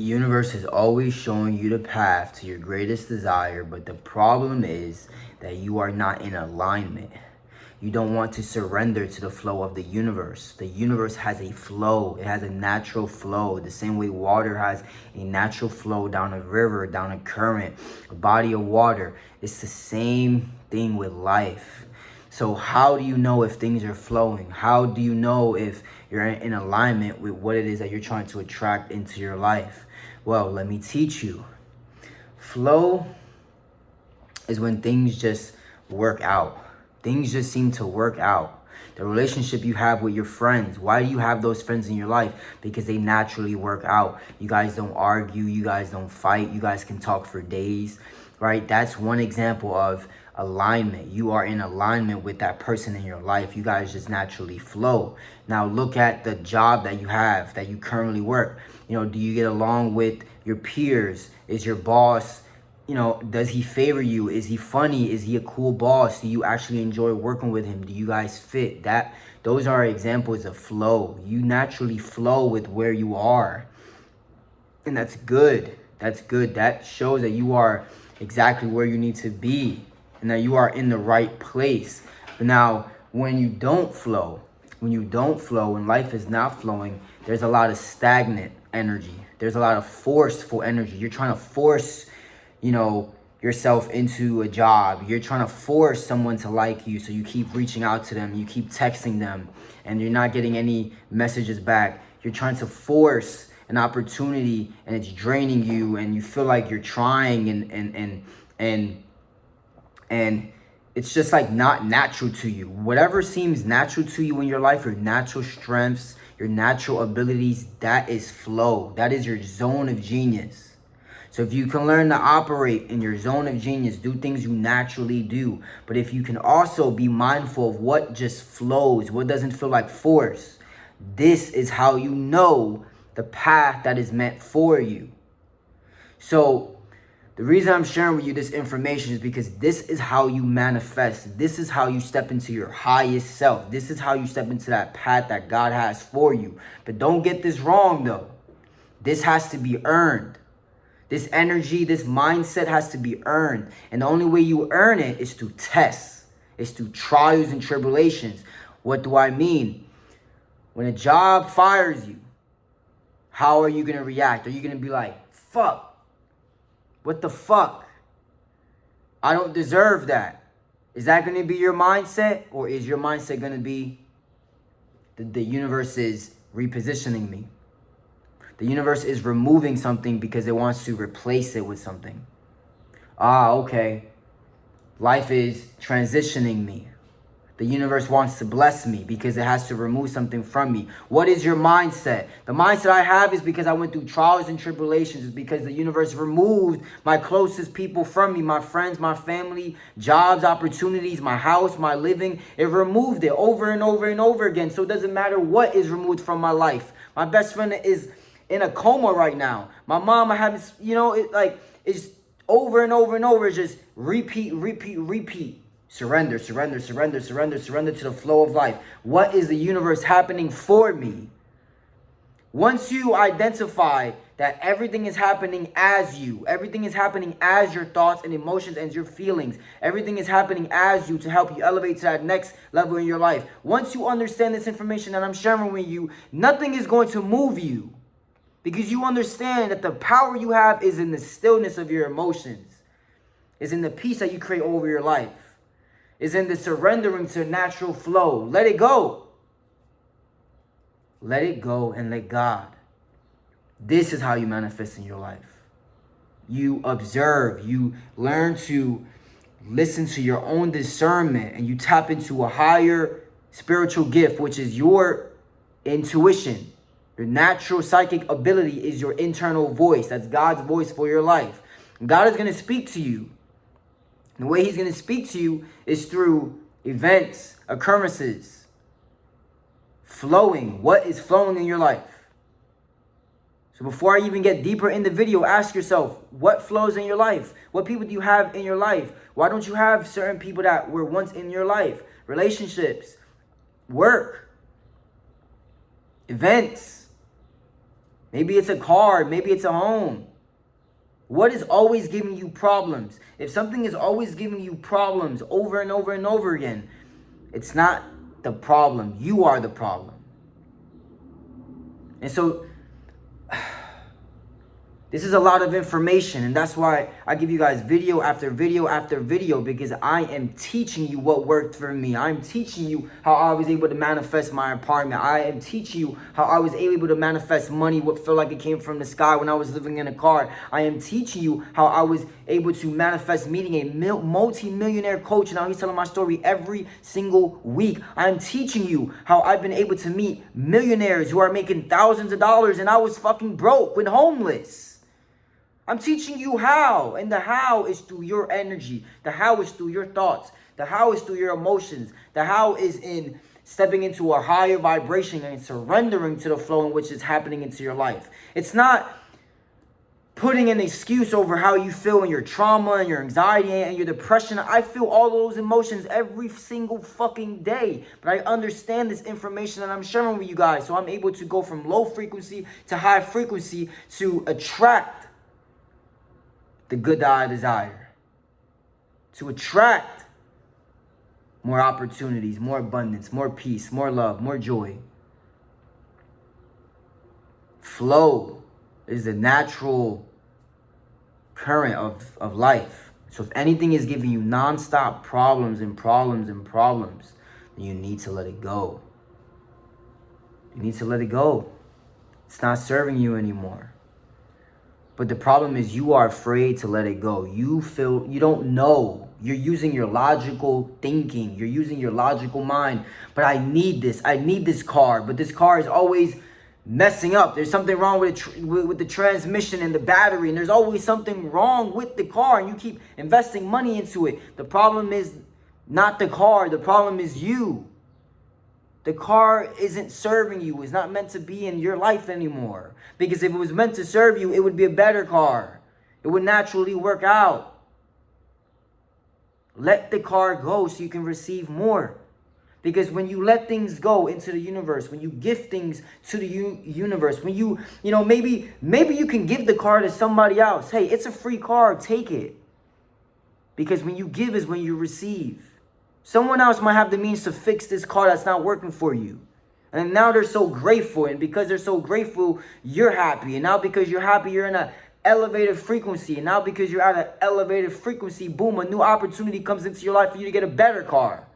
The universe is always showing you the path to your greatest desire, but the problem is that you are not in alignment. You don't want to surrender to the flow of the universe. The universe has a flow. It has a natural flow. The same way water has a natural flow down a river, down a current, a body of water. It's the same thing with life. So how do you know if things are flowing? How do you know if you're in alignment with what it is that you're trying to attract into your life? Well, let me teach you. Flow is when things just work out. Things just seem to work out. The relationship you have with your friends. Why do you have those friends in your life? Because they naturally work out. You guys don't argue. You guys don't fight. You guys can talk for days, right? That's one example of alignment. You are in alignment with that person in your life. You guys just naturally flow. Now look at the job that you have, that you currently work. Do you get along with your peers? Is your boss, does he favor you? Is he funny? Is he a cool boss? Do you actually enjoy working with him? Do you guys fit? Those are examples of flow. You naturally flow with where you are. And that's good. That's good. That shows that you are exactly where you need to be and that you are in the right place. But now, when you don't flow, when life is not flowing, there's a lot of stagnant energy. There's a lot of forceful energy. You're trying to force, yourself into a job. You're trying to force someone to like you. So you keep reaching out to them. You keep texting them and you're not getting any messages back. You're trying to force an opportunity and it's draining you and you feel like you're trying and it's just like not natural to you. Whatever seems natural to you in your life, your natural strengths, your natural abilities, that is flow. That is your zone of genius. So if you can learn to operate in your zone of genius, do things you naturally do. But if you can also be mindful of what just flows, what doesn't feel like force, this is how you know the path that is meant for you. So the reason I'm sharing with you this information is because this is how you manifest. This is how you step into your highest self. This is how you step into that path that God has for you. But don't get this wrong though. This has to be earned. This energy, this mindset has to be earned. And the only way you earn it is through tests. It's through trials and tribulations. What do I mean? When a job fires you, how are you going to react? Are you going to be like, fuck? What the fuck? I don't deserve that. Is that going to be your mindset? Or is your mindset going to be the universe is repositioning me? The universe is removing something because it wants to replace it with something. Okay. Life is transitioning me. The universe wants to bless me because it has to remove something from me. What is your mindset? The mindset I have is because I went through trials and tribulations. It's because the universe removed my closest people from me. My friends, my family, jobs, opportunities, my house, my living. It removed it over and over and over again. So it doesn't matter what is removed from my life. My best friend is in a coma right now. My mom, I haven't, it's over and over and over. It's just repeat. Surrender to the flow of life. What is the universe happening for me? Once you identify that everything is happening as you, everything is happening as your thoughts and emotions and your feelings, everything is happening as you to help you elevate to that next level in your life. Once you understand this information that I'm sharing with you, nothing is going to move you. Because you understand that the power you have is in the stillness of your emotions. Is in the peace that you create over your life. Is in the surrendering to natural flow. Let it go. Let it go and let God. This is how you manifest in your life. You observe. You learn to listen to your own discernment. And you tap into a higher spiritual gift, which is your intuition. Your natural psychic ability is your internal voice. That's God's voice for your life. God is going to speak to you. The way he's going to speak to you is through events, occurrences, flowing. What is flowing in your life? So before I even get deeper in the video, ask yourself, what flows in your life? What people do you have in your life? Why don't you have certain people that were once in your life? Relationships, work, events. Maybe it's a car. Maybe it's a home. What is always giving you problems? If something is always giving you problems over and over and over again, it's not the problem. You are the problem. And so this is a lot of information, and that's why I give you guys video after video after video, because I am teaching you what worked for me. I'm teaching you how I was able to manifest my apartment. I am teaching you how I was able to manifest money, what felt like it came from the sky when I was living in a car. I am teaching you how I was able to manifest meeting a multi-millionaire coach, and how he's telling my story every single week. I'm teaching you how I've been able to meet millionaires who are making thousands of dollars, and I was fucking broke and homeless. I'm teaching you how, and the how is through your energy. The how is through your thoughts. The how is through your emotions. The how is in stepping into a higher vibration and surrendering to the flow in which is happening into your life. It's not putting an excuse over how you feel in your trauma and your anxiety and your depression. I feel all those emotions every single fucking day. But I understand this information that I'm sharing with you guys. So I'm able to go from low frequency to high frequency to attract the good that I desire, to attract more opportunities, more abundance, more peace, more love, more joy. Flow is the natural current of life. So if anything is giving you nonstop problems and problems and problems, then you need to let it go. You need to let it go. It's not serving you anymore. But the problem is you are afraid to let it go. You feel, you don't know. You're using your logical thinking. You're using your logical mind. But I need this. I need this car. But this car is always messing up. There's something wrong with the transmission and the battery. And there's always something wrong with the car. And you keep investing money into it. The problem is not the car. The problem is you. The car isn't serving you. It's not meant to be in your life anymore. Because if it was meant to serve you, it would be a better car. It would naturally work out. Let the car go so you can receive more. Because when you let things go into the universe, when you give things to the universe, when you know, maybe you can give the car to somebody else. Hey, it's a free car. Take it. Because when you give is when you receive. Someone else might have the means to fix this car that's not working for you. And now they're so grateful. And because they're so grateful, you're happy. And now because you're happy, you're in an elevated frequency. And now because you're at an elevated frequency, boom, a new opportunity comes into your life for you to get a better car.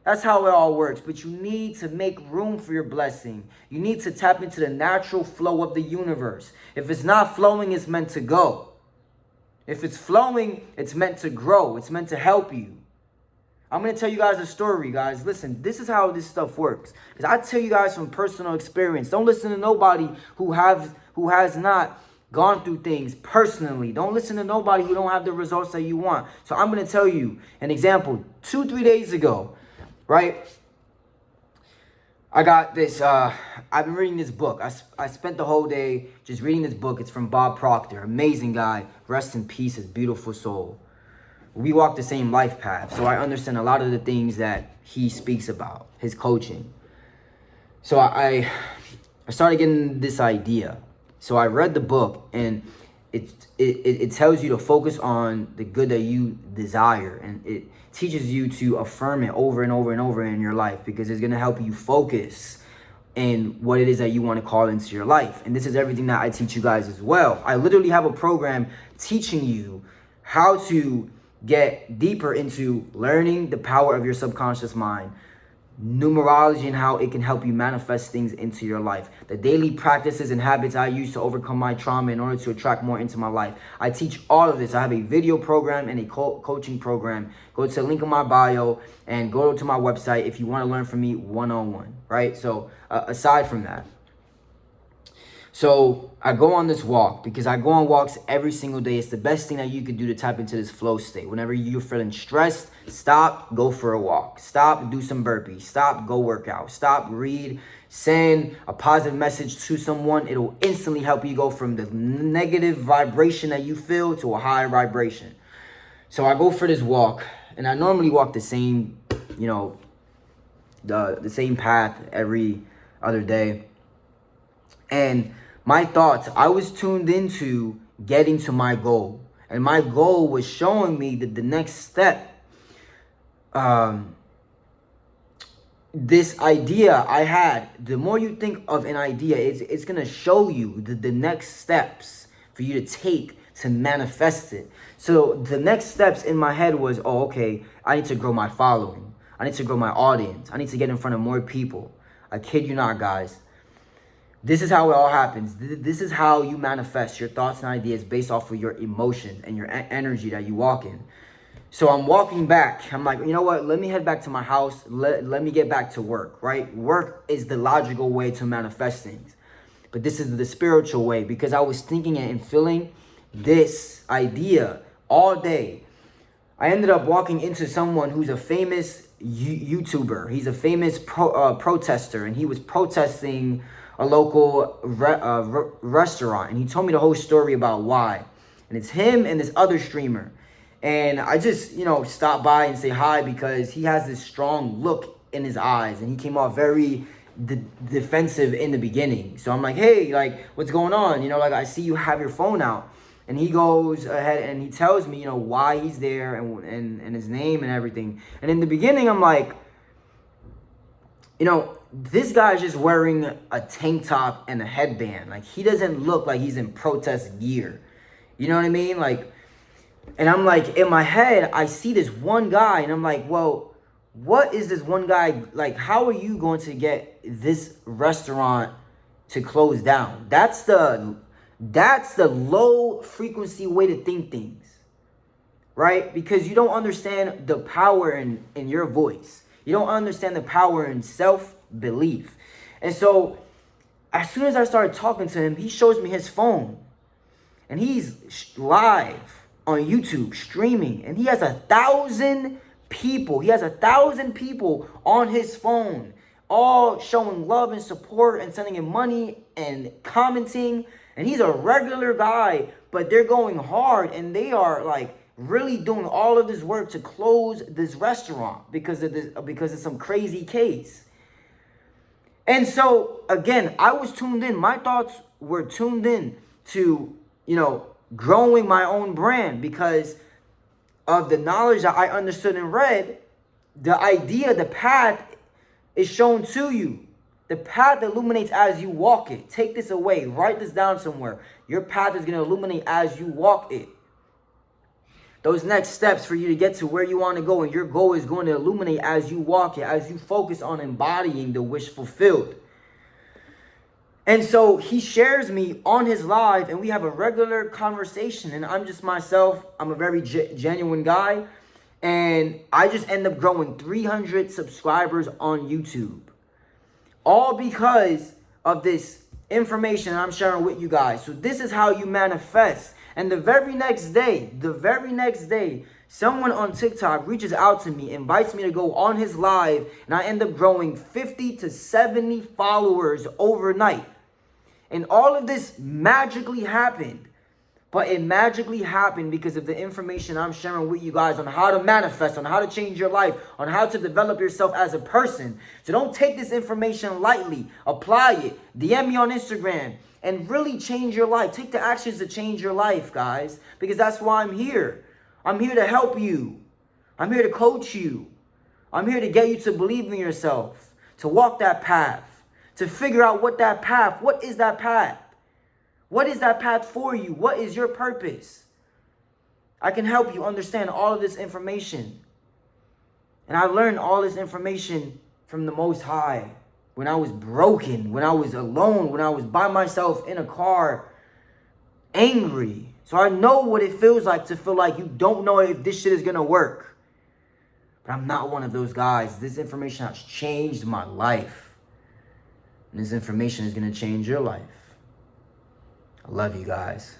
That's how it all works. But you need to make room for your blessing. You need to tap into the natural flow of the universe. If it's not flowing, it's meant to go. If it's flowing, it's meant to grow. It's meant to help you. I'm going to tell you guys a story, guys. Listen, this is how this stuff works. Because I tell you guys from personal experience. Don't listen to nobody who has not gone through things personally. Don't listen to nobody who don't have the results that you want. So I'm going to tell you an example. 2-3 days ago, right? I got this, I've been reading this book. I spent the whole day just reading this book. It's from Bob Proctor. Amazing guy. Rest in peace, his beautiful soul. We walk the same life path, so I understand a lot of the things that he speaks about, his coaching. So I started getting this idea. So I read the book, and it tells you to focus on the good that you desire, and it teaches you to affirm it over and over and over in your life, because it's going to help you focus in what it is that you want to call into your life. And this is everything that I teach you guys as well. I literally have a program teaching you how to get deeper into learning the power of your subconscious mind, numerology and how it can help you manifest things into your life, the daily practices and habits I use to overcome my trauma in order to attract more into my life. I teach all of this. I have a video program and a coaching program. Go to the link in my bio and go to my website if you want to learn from me one-on-one, right? So aside from that, so I go on this walk because I go on walks every single day. It's the best thing that you could do to tap into this flow state. Whenever you're feeling stressed, stop, go for a walk. Stop, do some burpees. Stop, go work out. Stop, read, send a positive message to someone. It'll instantly help you go from the negative vibration that you feel to a higher vibration. So I go for this walk, and I normally walk the same, the same path every other day. And My thoughts, I was tuned into getting to my goal. And my goal was showing me that the next step, this idea I had, the more you think of an idea, it's going to show you the next steps for you to take to manifest it. So the next steps in my head was, oh, okay, I need to grow my following. I need to grow my audience. I need to get in front of more people. I kid you not, guys. This is how it all happens. This is how you manifest your thoughts and ideas based off of your emotions and your energy that you walk in. So I'm walking back. I'm like, you know what? Let me head back to my house. Let me get back to work, right? Work is the logical way to manifest things. But this is the spiritual way, because I was thinking and feeling this idea all day. I ended up walking into someone who's a famous YouTuber. He's a famous protester, and he was protesting a local restaurant. And he told me the whole story about why. And it's him and this other streamer. And I just, stop by and say hi because he has this strong look in his eyes. And he came off very defensive in the beginning. So I'm like, hey, like, what's going on? Like, I see you have your phone out. And he goes ahead and he tells me, why he's there and his name and everything. And in the beginning, I'm like, this guy's just wearing a tank top and a headband. Like, he doesn't look like he's in protest gear. You know what I mean? Like, and I'm like, in my head, I see this one guy and I'm like, well, what is this one guy, like, how are you going to get this restaurant to close down? That's the low frequency way to think things, right? Because you don't understand the power in your voice. You don't understand the power in self-belief. And so as soon as I started talking to him, he shows me his phone and he's live on YouTube streaming, and he has 1,000 people. He has 1,000 people on his phone, all showing love and support and sending him money and commenting. And he's a regular guy, but they're going hard and they are like really doing all of this work to close this restaurant because of some crazy case. And so again, I was tuned in. My thoughts were tuned in to, growing my own brand because of the knowledge that I understood and read. The idea, the path is shown to you. The path illuminates as you walk it. Take this away. Write this down somewhere. Your path is going to illuminate as you walk it. Those next steps for you to get to where you want to go, and your goal is going to illuminate as you walk it, as you focus on embodying the wish fulfilled. And so he shares me on his live, and we have a regular conversation, and I'm just myself. I'm a very genuine guy, and I just end up growing 300 subscribers on YouTube. All because of this information I'm sharing with you guys. So this is how you manifest. And the very next day, someone on TikTok reaches out to me, invites me to go on his live, and I end up growing 50 to 70 followers overnight. And all of this magically happened. But it magically happened because of the information I'm sharing with you guys on how to manifest, on how to change your life, on how to develop yourself as a person. So don't take this information lightly. Apply it. DM me on Instagram and really change your life. Take the actions to change your life, guys, because that's why I'm here. I'm here to help you. I'm here to coach you. I'm here to get you to believe in yourself, to walk that path, to figure out what is that path? What is that path for you? What is your purpose? I can help you understand all of this information. And I learned all this information from the Most High when I was broken, when I was alone, when I was by myself in a car, angry. So I know what it feels like to feel like you don't know if this shit is going to work. But I'm not one of those guys. This information has changed my life. And this information is going to change your life. I love you guys.